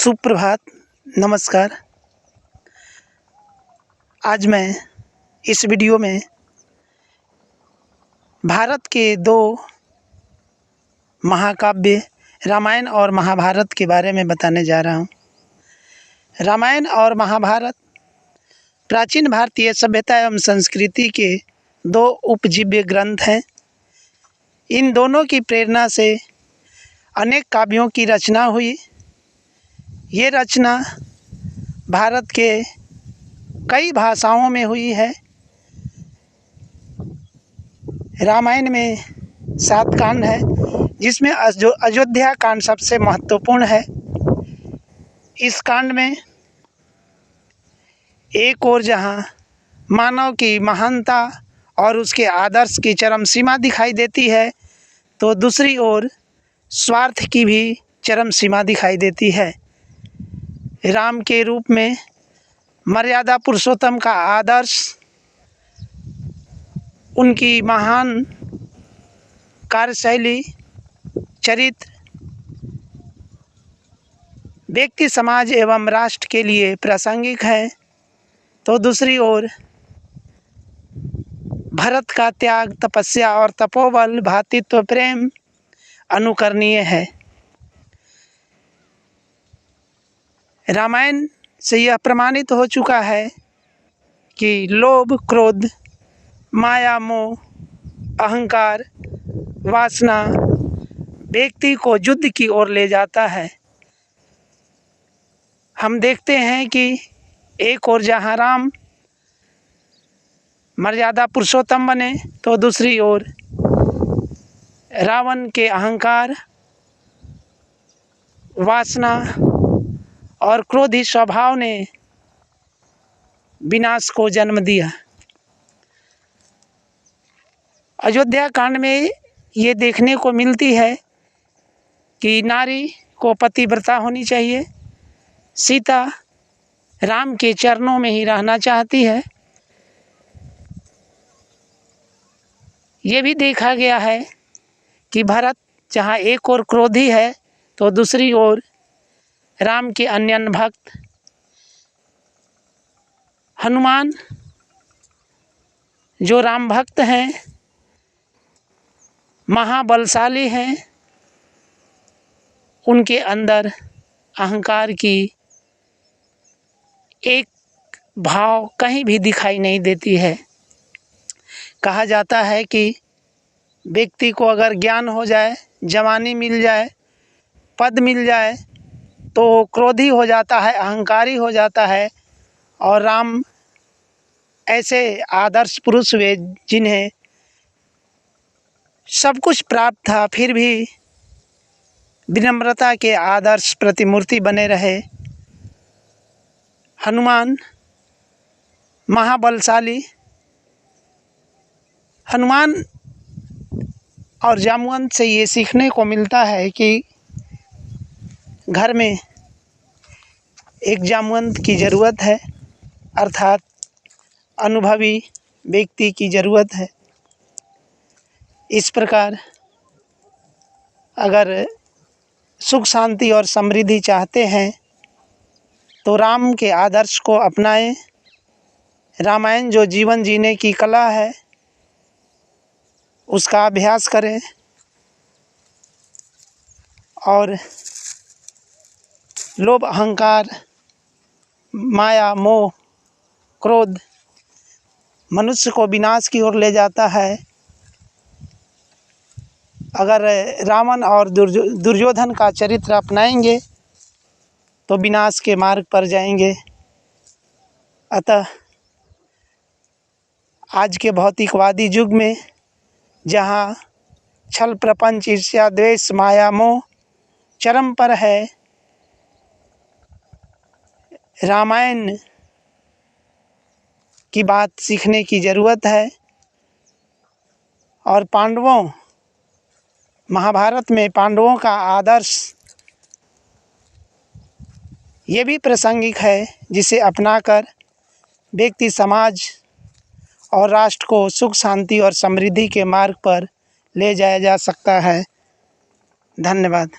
सुप्रभात, नमस्कार। आज मैं इस वीडियो में भारत के दो महाकाव्य रामायण और महाभारत के बारे में बताने जा रहा हूँ। रामायण और महाभारत प्राचीन भारतीय सभ्यता एवं संस्कृति के दो उपजीव्य ग्रंथ हैं। इन दोनों की प्रेरणा से अनेक काव्यों की रचना हुई। ये रचना भारत के कई भाषाओं में हुई है। रामायण में 7 कांड है, जिसमें अयोध्या कांड सबसे महत्वपूर्ण है। इस कांड में एक ओर जहाँ मानव की महानता और उसके आदर्श की चरम सीमा दिखाई देती है, तो दूसरी ओर स्वार्थ की भी चरम सीमा दिखाई देती है। राम के रूप में मर्यादा पुरुषोत्तम का आदर्श, उनकी महान कार्यशैली, चरित्र व्यक्ति, समाज एवं राष्ट्र के लिए प्रासंगिक है, तो दूसरी ओर भरत का त्याग, तपस्या और तपोबल, भ्रातृत्व प्रेम अनुकरणीय है। रामायण से यह प्रमाणित हो चुका है कि लोभ, क्रोध, माया, मोह, अहंकार, वासना व्यक्ति को युद्ध की ओर ले जाता है। हम देखते हैं कि एक ओर जहाँ राम मर्यादा पुरुषोत्तम बने, तो दूसरी ओर रावण के अहंकार, वासना और क्रोधी स्वभाव ने विनाश को जन्म दिया। अयोध्या कांड में ये देखने को मिलती है कि नारी को पतिव्रता होनी चाहिए। सीता राम के चरणों में ही रहना चाहती है। ये भी देखा गया है कि भरत जहाँ एक ओर क्रोधी है, तो दूसरी ओर राम के अन्य भक्त हनुमान, जो राम भक्त हैं, महाबलशाली हैं, उनके अंदर अहंकार की एक भाव कहीं भी दिखाई नहीं देती है। कहा जाता है कि व्यक्ति को अगर ज्ञान हो जाए, जवानी मिल जाए, पद मिल जाए, तो क्रोधी हो जाता है, अहंकारी हो जाता है। और राम ऐसे आदर्श पुरुष हुए जिन्हें सब कुछ प्राप्त था, फिर भी विनम्रता के आदर्श प्रतिमूर्ति बने रहे। हनुमान महाबलशाली, हनुमान और जामवंत से ये सीखने को मिलता है कि घर में एक जामवंत की ज़रूरत है, अर्थात अनुभवी व्यक्ति की ज़रूरत है। इस प्रकार अगर सुख, शांति और समृद्धि चाहते हैं, तो राम के आदर्श को अपनाएं। रामायण जो जीवन जीने की कला है, उसका अभ्यास करें और लोभ, अहंकार, माया, मोह, क्रोध मनुष्य को विनाश की ओर ले जाता है। अगर रावण और दुर्योधन का चरित्र अपनाएंगे, तो विनाश के मार्ग पर जाएंगे। अतः आज के भौतिकवादी युग में, जहाँ छल, प्रपंच, ईर्ष्या, द्वेष, माया, मोह चरम पर है, रामायण की बात सीखने की ज़रूरत है। और महाभारत में पांडवों का आदर्श ये भी प्रासंगिक है, जिसे अपनाकर व्यक्ति, समाज और राष्ट्र को सुख, शांति और समृद्धि के मार्ग पर ले जाया जा सकता है। धन्यवाद।